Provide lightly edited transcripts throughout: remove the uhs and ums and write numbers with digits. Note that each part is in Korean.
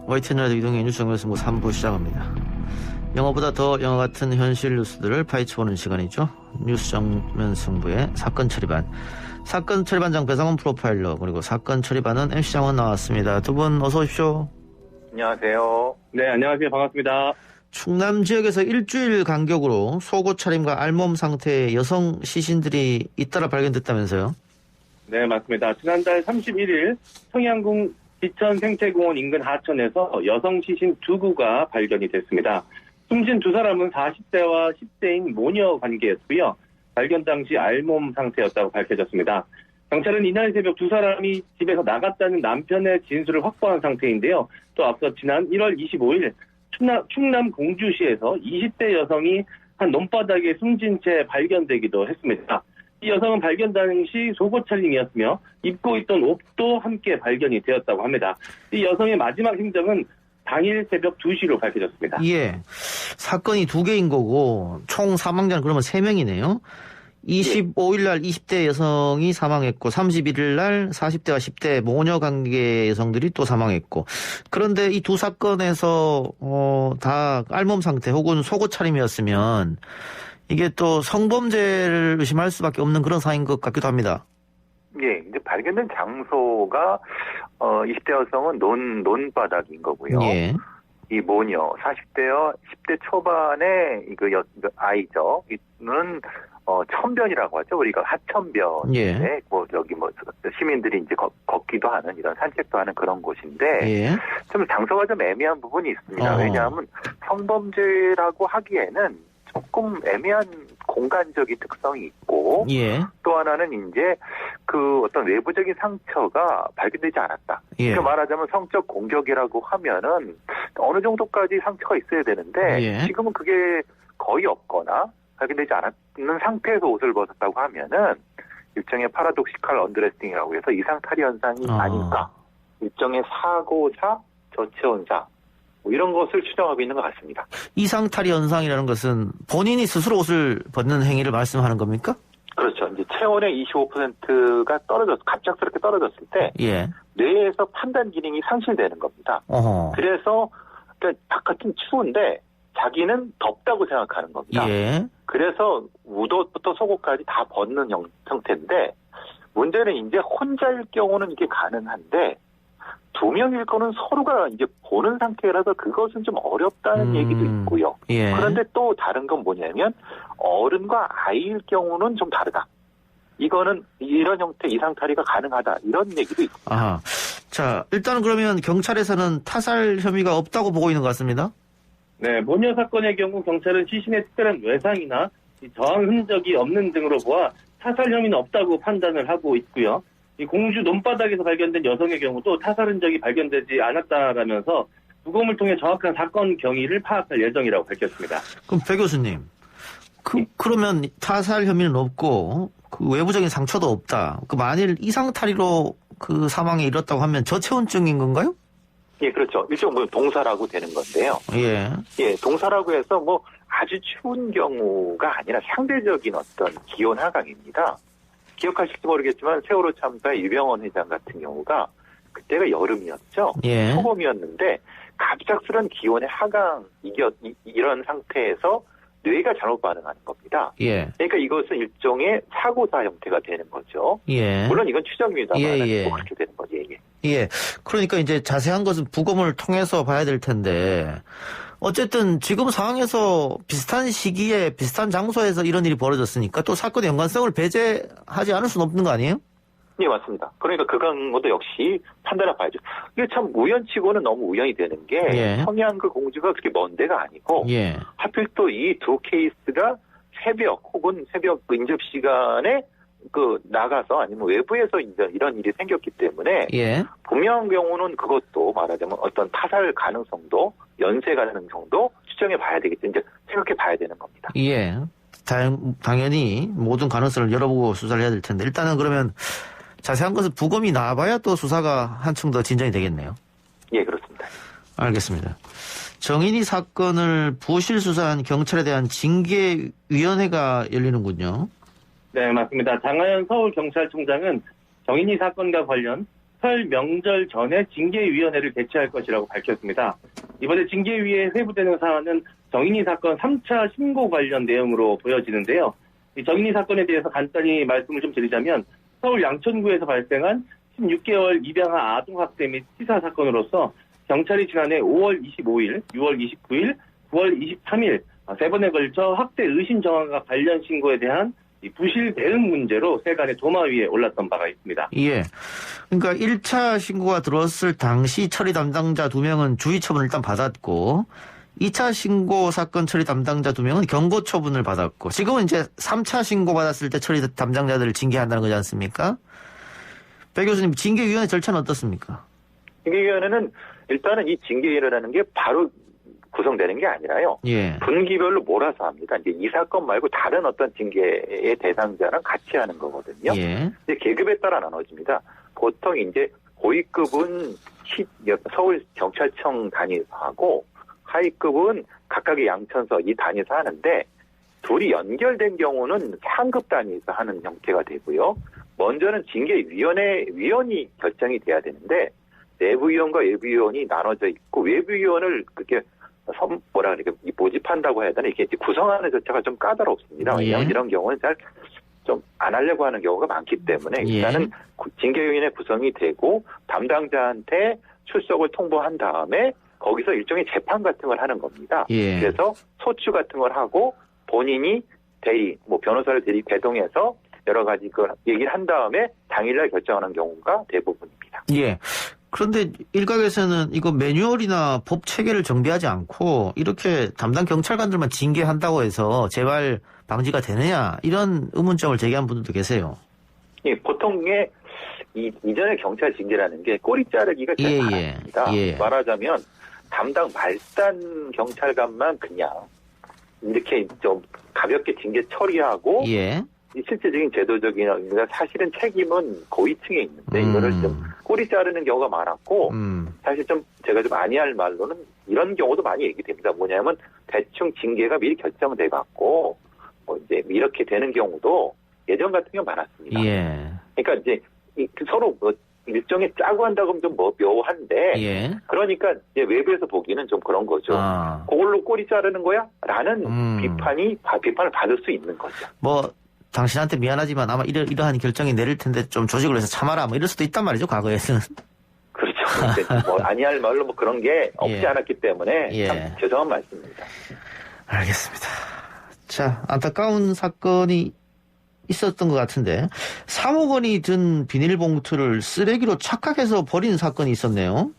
YTN 라디오 이동의 뉴스정보승부 3부 시작합니다. 영화보다 더 영화 같은 현실 뉴스들을 파헤쳐보는 시간이죠. 뉴스정면승부의 사건 처리반. 사건 처리반장 배상원 프로파일러 그리고 사건 처리반은 MC 장원 나왔습니다. 두 분 어서 오십시오. 안녕하세요. 네, 안녕하세요. 반갑습니다. 충남 지역에서 일주일 간격으로 속옷 차림과 알몸 상태의 여성 시신들이 잇따라 발견됐다면서요? 네, 맞습니다. 지난달 31일 청양군 지천생태공원 인근 하천에서 여성 시신 2구가 발견이 됐습니다. 숨진 두 사람은 40대와 10대인 모녀 관계였고요. 발견 당시 알몸 상태였다고 밝혀졌습니다. 경찰은 이날 새벽 두 사람이 집에서 나갔다는 남편의 진술을 확보한 상태인데요. 또 앞서 지난 1월 25일 충남 공주시에서 20대 여성이 한 논바닥에 숨진 채 발견되기도 했습니다. 이 여성은 발견 당시 속옷 차림이었으며 입고 있던 옷도 함께 발견이 되었다고 합니다. 이 여성의 마지막 행적은 당일 새벽 2시로 밝혀졌습니다. 예. 사건이 두 개인 거고 총 사망자는 그러면 3명이네요. 25일 날 20대 여성이 사망했고 31일 날 40대와 10대 모녀 관계 여성들이 또 사망했고, 그런데 이 두 사건에서 다 알몸 상태 혹은 속옷 차림이었으면 이게 또 성범죄를 의심할 수밖에 없는 그런 사인 것 같기도 합니다. 예, 이제 발견된 장소가 20대 여성은 논바닥인 거고요. 예. 이 모녀 40대와 10대 초반의 아이죠. 이는 천변이라고 하죠. 우리가 하천변에 예. 시민들이 이제 걷기도 하는, 이런 산책도 하는 그런 곳인데, 예. 좀 장소가 좀 애매한 부분이 있습니다. 왜냐하면 성범죄라고 하기에는 조금 애매한 공간적인 특성이 있고, 예. 또 하나는 이제 그 어떤 외부적인 상처가 발견되지 않았다. 예. 그 말하자면 성적 공격이라고 하면은 어느 정도까지 상처가 있어야 되는데, 예. 지금은 그게 거의 없거나 발견되지 않는 상태에서 옷을 벗었다고 하면은 일종의 파라독시칼 언드레싱이라고 해서 이상 탈의 현상이 아닐까. 일종의 사고사, 저체온사, 이런 것을 추정하고 있는 것 같습니다. 이상탈의 현상이라는 것은 본인이 스스로 옷을 벗는 행위를 말씀하는 겁니까? 그렇죠. 이제 체온의 25%가 갑작스럽게 떨어졌을 때, 예. 뇌에서 뇌에서 판단 기능이 상실되는 겁니다. 어허. 그래서 그러니까 바깥은 추운데 자기는 덥다고 생각하는 겁니다. 예. 그래서 우옷부터 속옷까지 다 벗는 형태인데, 문제는 이제 혼자일 경우는 이게 가능한데, 두 명일 거는 서로가 이제 보는 상태라서 그것은 좀 어렵다는 얘기도 있고요. 예. 그런데 또 다른 건 뭐냐면 어른과 아이일 경우는 좀 다르다. 이거는 이런 형태 이상탈의가 가능하다. 이런 얘기도 있습니다. 아하. 자, 일단은 그러면 경찰에서는 타살 혐의가 없다고 보고 있는 것 같습니다. 네, 모녀 사건의 경우 경찰은 시신의 특별한 외상이나 저항 흔적이 없는 등으로 보아 타살 혐의는 없다고 판단을 하고 있고요. 이 공주 논바닥에서 발견된 여성의 경우도 타살 흔적이 발견되지 않았다라면서 부검을 통해 정확한 사건 경위를 파악할 예정이라고 밝혔습니다. 그럼 배 교수님, 그러면 타살 혐의는 없고 그 외부적인 상처도 없다. 그 만일 이상탈의로 그 사망에 이뤘다고 하면 저체온증인 건가요? 예, 그렇죠. 일종 동사라고 되는 건데요. 예. 예, 동사라고 해서 아주 추운 경우가 아니라 상대적인 어떤 기온 하강입니다. 기억하실지 모르겠지만 세월호 참사의 유병원 회장 같은 경우가 그때가 여름이었죠. 예. 초봄이었는데 갑작스런 기온의 하강, 이런 상태에서 뇌가 잘못 반응하는 겁니다. 예. 그러니까 이것은 일종의 사고사 형태가 되는 거죠. 예. 물론 이건 추정입니다만 예. 그렇게 되는 거죠. 예. 예. 그러니까 이제 자세한 것은 부검을 통해서 봐야 될 텐데, 어쨌든 지금 상황에서 비슷한 시기에 비슷한 장소에서 이런 일이 벌어졌으니까 또 사건의 연관성을 배제하지 않을 수는 없는 거 아니에요? 네, 맞습니다. 그러니까 그 경우도 역시 판단해 봐야죠. 이게 참 우연치고는 너무 우연이 되는 게, 예. 청양그 공주가 그렇게 먼 데가 아니고, 예. 하필 또 이 두 케이스가 새벽 혹은 새벽 인접 시간에 나가서 아니면 외부에서 이제 이런 일이 생겼기 때문에, 예. 분명한 경우는 그것도 말하자면 어떤 타살 가능성도, 연쇄 가능성도 추정해 봐야 되겠죠. 이제 생각해 봐야 되는 겁니다. 예. 당연히 모든 가능성을 열어보고 수사를 해야 될 텐데, 일단은 그러면 자세한 것은 부검이 나와봐야 또 수사가 한층 더 진전이 되겠네요. 예, 그렇습니다. 알겠습니다. 정인이 사건을 부실 수사한 경찰에 대한 징계위원회가 열리는군요. 네, 맞습니다. 장하연 서울경찰청장은 정인이 사건과 관련 설 명절 전에 징계위원회를 개최할 것이라고 밝혔습니다. 이번에 징계위에 회부되는 사안은 정인이 사건 3차 신고 관련 내용으로 보여지는데요. 이 정인이 사건에 대해서 간단히 말씀을 좀 드리자면 서울 양천구에서 발생한 16개월 입양아 아동학대 및 치사 사건으로서 경찰이 지난해 5월 25일, 6월 29일, 9월 23일 세 번에 걸쳐 학대 의심 정황과 관련 신고에 대한 이 부실 대응 문제로 세간의 도마 위에 올랐던 바가 있습니다. 예. 그러니까 1차 신고가 들어왔을 당시 처리 담당자 2명은 주의 처분을 일단 받았고 2차 신고 사건 처리 담당자 2명은 경고 처분을 받았고 지금은 이제 3차 신고 받았을 때 처리 담당자들을 징계한다는 거지 않습니까? 배 교수님, 징계위원회 절차는 어떻습니까? 징계위원회는 일단은 이 징계위원회라는 게 바로 구성되는 게 아니라요. 예. 분기별로 몰아서 합니다. 이제 이 사건 말고 다른 어떤 징계의 대상자랑 같이 하는 거거든요. 예. 이제 계급에 따라 나눠집니다. 보통 이제 고위급은 서울 경찰청 단위에서 하고 하위급은 각각의 양천서 이 단위에서 하는데 둘이 연결된 경우는 상급 단위에서 하는 형태가 되고요. 먼저는 징계위원회 위원이 결정이 돼야 되는데 내부위원과 외부위원이 나눠져 있고 외부위원을 그렇게 모집한다고 해야 되나 이게 구성하는 절차가 좀 까다롭습니다. 왜냐하면 예. 이런 경우는 잘 좀 안 하려고 하는 경우가 많기 때문에 일단은 예. 징계위원회 구성이 되고 담당자한테 출석을 통보한 다음에 거기서 일종의 재판 같은 걸 하는 겁니다. 예. 그래서 소추 같은 걸 하고 본인이 변호사를 대동해서 여러 가지 그 얘기를 한 다음에 당일날 결정하는 경우가 대부분입니다. 예. 그런데 일각에서는 이거 매뉴얼이나 법 체계를 정비하지 않고 이렇게 담당 경찰관들만 징계한다고 해서 재발 방지가 되느냐 이런 의문점을 제기한 분들도 계세요. 예, 보통의 이전의 경찰 징계라는 게 꼬리 자르기가 잘 많았습니다. 예. 말하자면 담당 말단 경찰관만 그냥 이렇게 좀 가볍게 징계 처리하고 예. 이 실제적인 제도적인 사실은 책임은 고위층에 있는데 이거를 좀 꼬리 자르는 경우가 많았고 사실 좀 제가 좀 아니할 말로는 이런 경우도 많이 얘기됩니다. 뭐냐면 대충 징계가 미리 결정돼 갖고 이제 이렇게 되는 경우도 예전 같은 경우 많았습니다. 예. 그러니까 이제 서로 일정에 짜고 한다고 하면 좀 묘한데 예. 그러니까 이제 외부에서 보기는 좀 그런 거죠. 그걸로 꼬리 자르는 거야? 라는 비판을 받을 수 있는 거죠. 당신한테 미안하지만 아마 이러한 결정이 내릴 텐데 좀 조직을 해서 참아라 이럴 수도 있단 말이죠, 과거에는. 그렇죠. 아니할 말로 그런 게 없지 않았기 때문에 참 죄송한 말씀입니다. 알겠습니다. 자, 안타까운 사건이 있었던 것 같은데 3억 원이 든 비닐봉투를 쓰레기로 착각해서 버린 사건이 있었네요.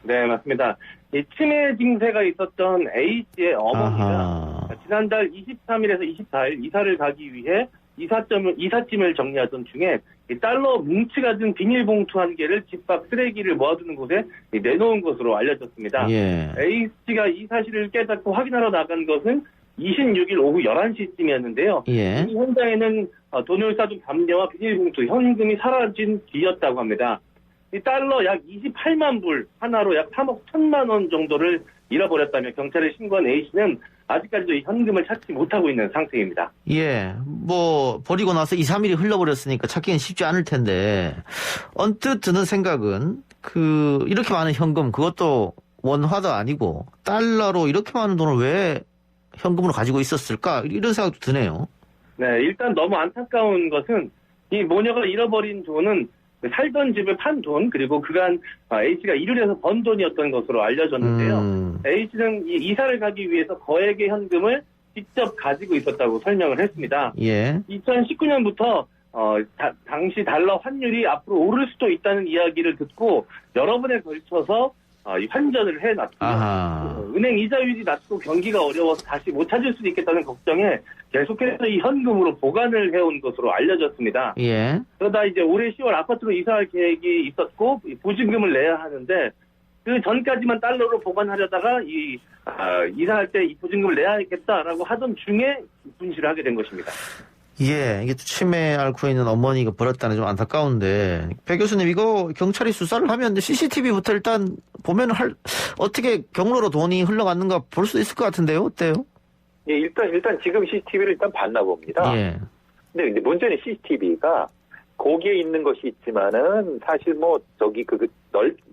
네, 맞습니다. 이 치매 증세가 있었던 A씨의 어머니가 지난달 23일에서 24일 이사를 가기 위해 이삿짐을 정리하던 중에 달러 뭉치가 든 비닐봉투 한 개를 집 밖 쓰레기를 모아두는 곳에 내놓은 것으로 알려졌습니다. 예. A씨가 이 사실을 깨닫고 확인하러 나간 것은 26일 오후 11시쯤이었는데요. 예. 이 현장에는 돈을 싸둔 담요와 비닐봉투, 현금이 사라진 뒤였다고 합니다. 이 달러 약 28만 불 하나로 약 3억 1천만 원 정도를 잃어버렸다며 경찰에 신고한 A씨는 아직까지도 이 현금을 찾지 못하고 있는 상태입니다. 예, 버리고 나서 2, 3일이 흘러버렸으니까 찾기는 쉽지 않을 텐데 언뜻 드는 생각은 이렇게 많은 현금, 그것도 원화도 아니고 달러로 이렇게 많은 돈을 왜 현금으로 가지고 있었을까? 이런 생각도 드네요. 네, 일단 너무 안타까운 것은 이 모녀가 잃어버린 돈은 살던 집을 판 돈, 그리고 그간 A씨가 일을 해서 번 돈이었던 것으로 알려졌는데요. A씨는 이사를 가기 위해서 거액의 현금을 직접 가지고 있었다고 설명을 했습니다. 예. 2019년부터 당시 달러 환율이 앞으로 오를 수도 있다는 이야기를 듣고 여러 번에 걸쳐서 환전을 해놨고요. 은행 이자율이 낮고 경기가 어려워서 다시 못 찾을 수도 있겠다는 걱정에 계속해서 이 현금으로 보관을 해온 것으로 알려졌습니다. 예. 그러다 이제 올해 10월 아파트로 이사할 계획이 있었고 보증금을 내야 하는데 그 전까지만 달러로 보관하려다가 이사할 때 이 보증금을 내야겠다라고 하던 중에 분실을 하게 된 것입니다. 예, 이게 또 치매 앓고 있는 어머니가 벌었다는 좀 안타까운데 배 교수님, 이거 경찰이 수사를 하면 CCTV부터 일단 보면 어떻게 경로로 돈이 흘러갔는가 볼 수 있을 것 같은데요, 어때요? 예, 일단 지금 CCTV를 일단 봤나 봅니다. 예. 근데 문제는 CCTV가 거기에 있는 것이 있지만은 사실 뭐 저기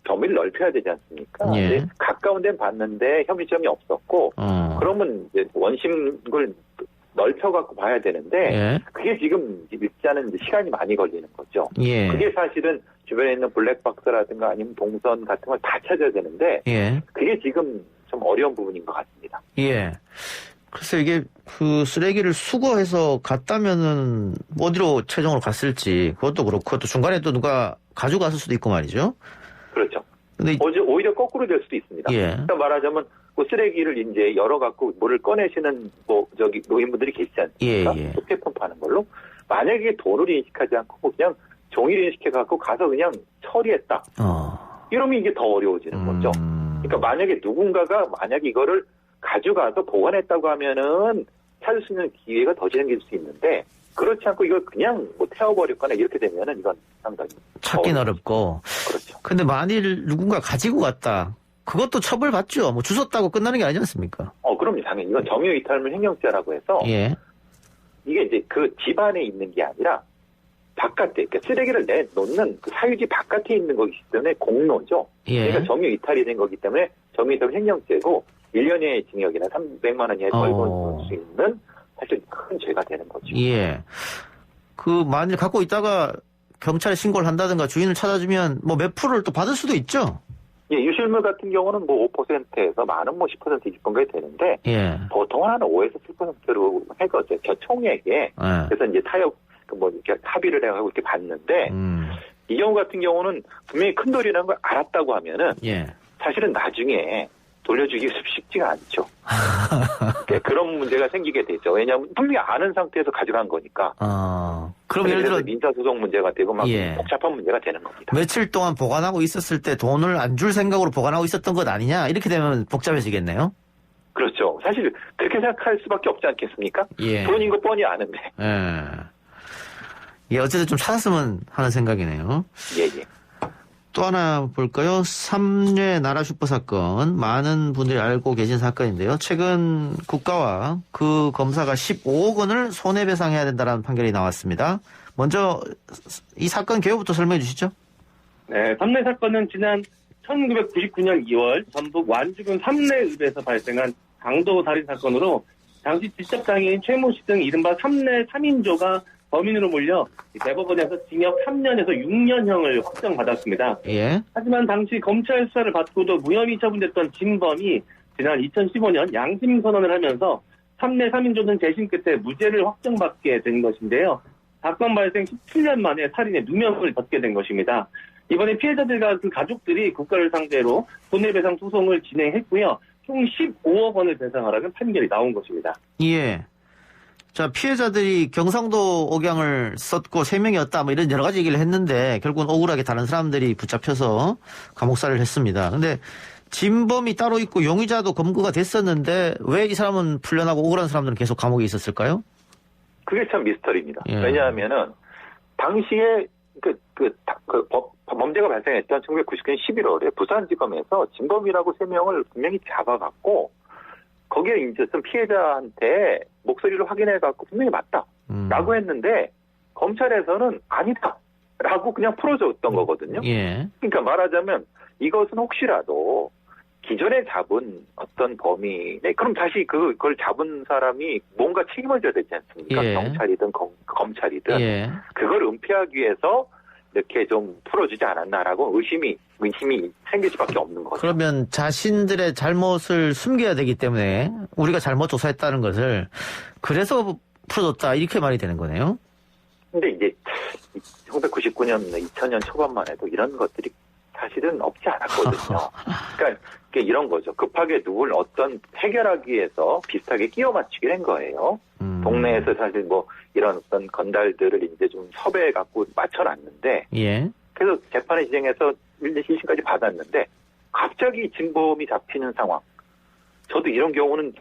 범위를 넓혀야 되지 않습니까? 예. 근데 가까운 데는 봤는데 혐의점이 없었고 그러면 이제 원심을 넓혀갖고 봐야 되는데 예. 그게 지금 일단은 이제 시간이 많이 걸리는 거죠. 예. 그게 사실은 주변에 있는 블랙박스라든가 아니면 동선 같은 걸 다 찾아야 되는데 예. 그게 지금 좀 어려운 부분인 것 같습니다. 예. 글쎄 이게 그 쓰레기를 수거해서 갔다면은 어디로 최종으로 갔을지 그것도 그렇고 또 중간에 또 누가 가져갔을 수도 있고 말이죠. 그렇죠. 근데 오히려 거꾸로 될 수도 있습니다. 예. 그러니까 말하자면 그 쓰레기를 이제 열어갖고 물을 꺼내시는 저기 노인분들이 계시지 않습니까? 예, 예. 소태품 파는 걸로. 만약에 돈으로 인식하지 않고 그냥 종이로 인식해갖고 가서 그냥 처리했다. 이러면 이게 더 어려워지는 거죠. 그러니까 만약에 누군가가 만약에 이거를 가져가서 보관했다고 하면은 찾을 수 있는 기회가 더 생길 수 있는데 그렇지 않고 이걸 그냥 뭐 태워버렸거나 이렇게 되면은 이건 상당히 찾긴 어렵고. 그렇죠. 근데 만일 누군가 가지고 갔다. 그것도 처벌받죠. 뭐 주웠다고 끝나는 게 아니지 않습니까? 그럼요. 당연히 이건 점유이탈물 횡령죄라고 해서 예. 이게 이제 그 집안에 있는 게 아니라 바깥에, 그러니까 쓰레기를 내놓는 그 사유지 바깥에 있는 거기 때문에 공로죠. 예. 그러니까 점유이탈이 된 거기 때문에 점유이탈 횡령죄고 1년의 징역이나 300만 원 이하의 벌금을 줄 수 있는 사실 큰 죄가 되는 거죠. 예. 그 만일 갖고 있다가 경찰에 신고를 한다든가 주인을 찾아주면 뭐 몇 프로를 또 받을 수도 있죠. 예, 유실물 같은 경우는 뭐 5%에서 많은 뭐 10% 20%까지 되는데 예. 보통은 한 5에서 7%로 해거든요. 총액에. 예. 그래서 이제 타협 뭐 이렇게 합의를 해가지고 이렇게 받는데 이 경우 같은 경우는 분명히 큰 돈이라는 걸 알았다고 하면은 예. 사실은 나중에 돌려주기 쉽지가 않죠. 그런 문제가 생기게 되죠. 왜냐하면 분명히 아는 상태에서 가져간 거니까. 그럼 예를 들어 민사소송 문제가 되고 막 예. 복잡한 문제가 되는 겁니다. 며칠 동안 보관하고 있었을 때 돈을 안 줄 생각으로 보관하고 있었던 것 아니냐 이렇게 되면 복잡해지겠네요. 그렇죠. 사실 그렇게 생각할 수밖에 없지 않겠습니까? 예. 돈인 거 뻔히 아는데. 예. 예, 어쨌든 좀 찾았으면 하는 생각이네요. 예. 또 하나 볼까요? 삼례 나라 슈퍼 사건. 많은 분들이 알고 계신 사건인데요. 최근 국가와 그 검사가 15억 원을 손해배상해야 된다는 판결이 나왔습니다. 먼저 이 사건 개요부터 설명해 주시죠. 네, 삼례 사건은 지난 1999년 2월 전북 완주군 삼례읍에서 발생한 강도 살인 사건으로 당시 직접장애인 최모 씨 등 이른바 삼례 3인조가 범인으로 몰려 대법원에서 징역 3년에서 6년형을 확정받았습니다. 예. 하지만 당시 검찰 수사를 받고도 무혐의 처분됐던 진범이 지난 2015년 양심 선언을 하면서 3례 3인조는 재심 끝에 무죄를 확정받게 된 것인데요. 사건 발생 17년 만에 살인의 누명을 벗게 된 것입니다. 이번에 피해자들과 그 가족들이 국가를 상대로 손해배상 소송을 진행했고요. 총 15억 원을 배상하라는 판결이 나온 것입니다. 예. 자, 피해자들이 경상도 억양을 썼고 3명이었다 뭐 이런 여러 가지 얘기를 했는데 결국은 억울하게 다른 사람들이 붙잡혀서 감옥살이를 했습니다. 근데 진범이 따로 있고 용의자도 검거가 됐었는데 왜 이 사람은 풀려나고 억울한 사람들은 계속 감옥에 있었을까요? 그게 참 미스터리입니다. 예. 왜냐하면은 당시에 범죄가 발생했던 1999년 11월에 부산지검에서 진범이라고 3명을 분명히 잡아갖고 거기에 이제 좀 피해자한테 목소리를 확인해갖고 분명히 맞다라고 했는데 검찰에서는 아니다라고 그냥 풀어줬던 거거든요. 예. 그러니까 말하자면 이것은 혹시라도 기존에 잡은 어떤 범인의 그럼 다시 그걸 잡은 사람이 뭔가 책임을 져야 되지 않습니까? 예. 경찰이든 검찰이든 예. 그걸 은폐하기 위해서 이렇게 좀 풀어주지 않았나라고 의심이 생길 수밖에 없는 거죠. 그러면 자신들의 잘못을 숨겨야 되기 때문에 우리가 잘못 조사했다는 것을 그래서 풀어줬다 이렇게 말이 되는 거네요. 근데 이제 1999년, 2000년 초반만 해도 이런 것들이 사실은 없지 않았거든요. 그러니까 이런 거죠. 급하게 누굴 어떤 해결하기 위해서 비슷하게 끼워 맞추게 된 거예요. 동네에서 사실 뭐 이런 어떤 건달들을 이제 좀 섭외해 갖고 맞춰놨는데, 예. 그래서 재판을 진행해서 1년 실신까지 받았는데 갑자기 진범이 잡히는 상황. 저도 이런 경우는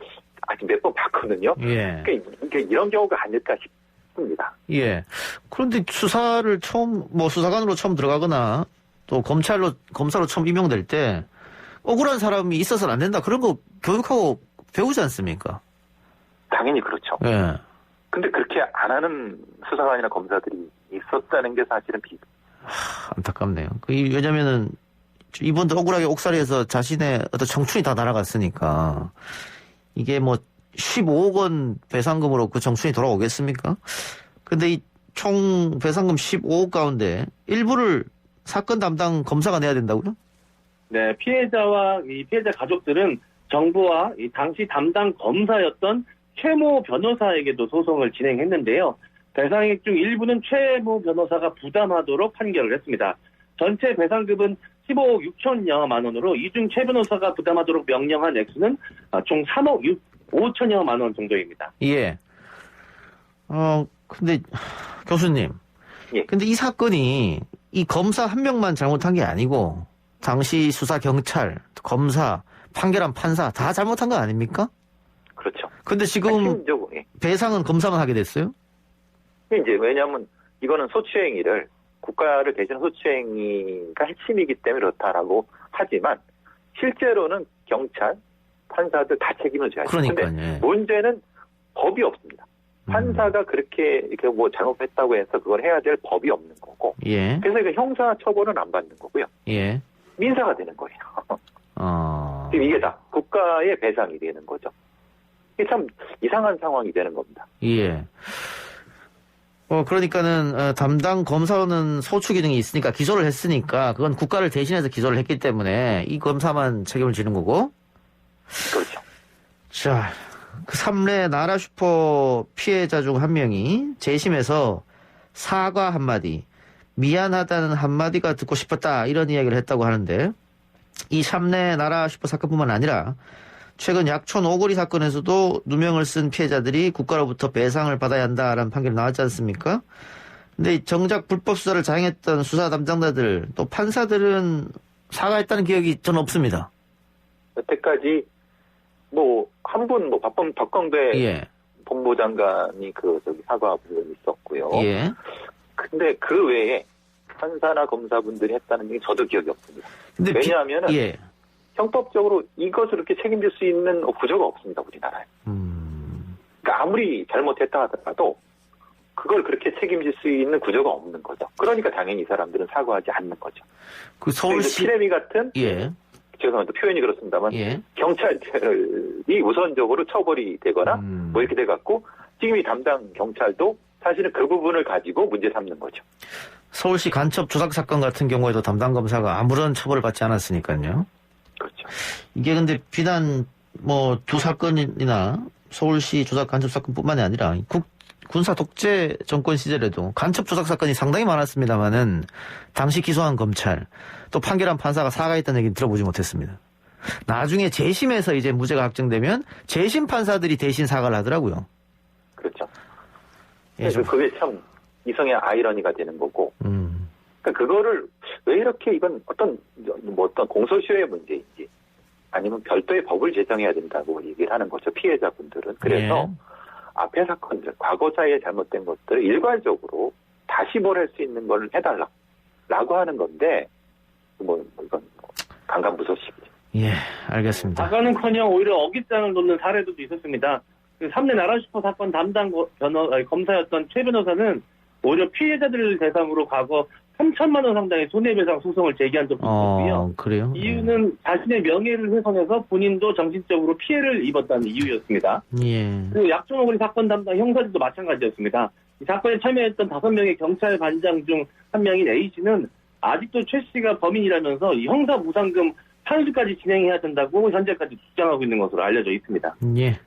아직 몇 번 봤거든요. 예. 그러니까 이런 경우가 아닐까 싶습니다. 예. 그런데 수사를 수사관으로 처음 들어가거나 또 검사로 처음 임용될 때 억울한 사람이 있어서는 안 된다. 그런 거 교육하고 배우지 않습니까? 당연히 그렇죠. 예. 근데 그렇게 안 하는 수사관이나 검사들이 있었다는 게 사실은 안타깝네요. 왜냐면은 이분도 억울하게 옥살이에서 자신의 어떤 청춘이 다 날아갔으니까 이게 뭐 15억 원 배상금으로 그 청춘이 돌아오겠습니까? 근데 이 총 배상금 15억 가운데 일부를 사건 담당 검사가 내야 된다고요? 네, 피해자와 이 피해자 가족들은 정부와 이 당시 담당 검사였던 최모 변호사에게도 소송을 진행했는데요. 배상액 중 일부는 최모 변호사가 부담하도록 판결을 했습니다. 전체 배상금은 15억 6천여만 원으로 이 중 최 변호사가 부담하도록 명령한 액수는 총 3억 5천여만 원 정도입니다. 예. 근데 교수님. 예. 근데 이 사건이 이 검사 한 명만 잘못한 게 아니고 당시 수사 경찰, 검사, 판결한 판사 다 잘못한 거 아닙니까? 그렇죠. 근데 지금 핵심적으로, 예. 배상은 검사만 하게 됐어요? 이제 왜냐하면 이거는 소추행위를 국가를 대신한 소추행위가 핵심이기 때문에 그렇다라고 하지만 실제로는 경찰, 판사들 다 책임을 져야죠. 그러니까요. 근데 문제는 법이 없습니다. 판사가 그렇게 이렇게 뭐 잘못했다고 해서 그걸 해야 될 법이 없는 거고. 예. 그래서 이거 형사 처벌은 안 받는 거고요. 예. 민사가 되는 거예요. 지금 이게 다 국가의 배상이 되는 거죠. 이게 참 이상한 상황이 되는 겁니다. 예. 그러니까는 담당 검사는 소추 기능이 있으니까 기소를 했으니까 그건 국가를 대신해서 기소를 했기 때문에 이 검사만 책임을 지는 거고. 그렇죠. 자, 그 삼례 나라 슈퍼 피해자 중 한 명이 재심에서 사과 한마디, 미안하다는 한마디가 듣고 싶었다 이런 이야기를 했다고 하는데 이 삼례 나라 슈퍼 사건뿐만 아니라 최근 약촌 오거리 사건에서도 누명을 쓴 피해자들이 국가로부터 배상을 받아야 한다라는 판결이 나왔지 않습니까? 근데 정작 불법 수사를 자행했던 수사 담당자들 또 판사들은 사과했다는 기억이 저는 없습니다. 여태까지 뭐 한 분 뭐 박범대 예. 법무장관이 사과 부분이 있었고요. 예. 근데 그 외에 판사나 검사분들이 했다는 게 저도 기억이 없습니다. 근데 왜냐하면은 예. 형법적으로 이것을 이렇게 책임질 수 있는 구조가 없습니다, 우리나라에. 그러니까 아무리 잘못했다 하더라도 그걸 그렇게 책임질 수 있는 구조가 없는 거죠. 그러니까 당연히 이 사람들은 사과하지 않는 거죠. 그 서울시 피레미 같은 예. 죄송합니다. 표현이 그렇습니다만 예. 경찰이 우선적으로 처벌이 되거나 뭐 이렇게 돼갖고 지금 이 담당 경찰도 사실은 그 부분을 가지고 문제 삼는 거죠. 서울시 간첩 조작 사건 같은 경우에도 담당 검사가 아무런 처벌을 받지 않았으니까요. 그렇죠. 이게 근데 비단 뭐 두 사건이나 서울시 조작 간첩 사건뿐만이 아니라 군사 독재 정권 시절에도 간첩 조작 사건이 상당히 많았습니다만은 당시 기소한 검찰 또 판결한 판사가 사과했다는 얘기는 들어보지 못했습니다. 나중에 재심에서 이제 무죄가 확정되면 재심 판사들이 대신 사과를 하더라고요. 그렇죠. 예, 그래서 그게 참 이성의 아이러니가 되는 거고. 그러니까 그거를 왜 이렇게 이건 어떤 공소시효의 문제인지 아니면 별도의 법을 제정해야 된다고 얘기를 하는 거죠. 피해자분들은. 그래서 예. 앞의 사건들, 과거사에 잘못된 것들을 일괄적으로 다시 벌할 수 있는 걸 해달라고 하는 건데 이건 강간부소식이죠. 예, 알겠습니다. 사과는커녕 오히려 어깃장을 놓는 사례도 있었습니다. 그 삼례 나라슈퍼 사건 담당 검사였던 최 변호사는 오히려 피해자들을 대상으로 과거 3천만 원 상당의 손해배상 소송을 제기한 적도 있었고요. 그래요? 이유는 자신의 명예를 훼손해서 본인도 정신적으로 피해를 입었다는 이유였습니다. 예. 그리고 약촌오거리 사건 담당 형사들도 마찬가지였습니다. 이 사건에 참여했던 5명의 경찰 반장 중 한 명인 A씨는 아직도 최 씨가 범인이라면서 이 형사무상금 판수까지 진행해야 된다고 현재까지 주장하고 있는 것으로 알려져 있습니다. 예.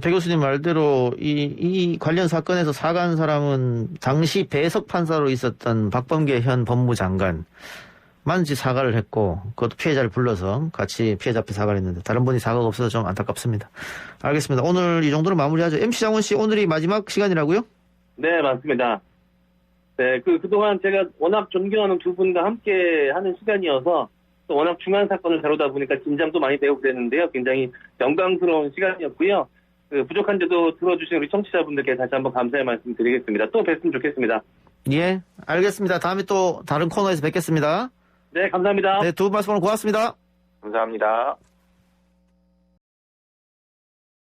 배 교수님 말대로 이 관련 사건에서 사과한 사람은 당시 배석 판사로 있었던 박범계 현 법무장관 만지 사과를 했고 그것도 피해자를 불러서 같이 피해자 앞에 사과를 했는데 다른 분이 사과가 없어서 좀 안타깝습니다. 알겠습니다. 오늘 이 정도로 마무리하죠. MC 장원 씨 오늘이 마지막 시간이라고요? 네, 맞습니다. 네, 그동안 제가 워낙 존경하는 두 분과 함께 하는 시간이어서 또 워낙 중요한 사건을 다루다 보니까 긴장도 많이 되고 그랬는데요. 굉장히 영광스러운 시간이었고요. 부족한 데도 들어주신 우리 청취자분들께 다시 한번 감사의 말씀 드리겠습니다. 또 뵀으면 좋겠습니다. 예, 알겠습니다. 다음에 또 다른 코너에서 뵙겠습니다. 네, 감사합니다. 네, 두 분 말씀 오늘 고맙습니다. 감사합니다.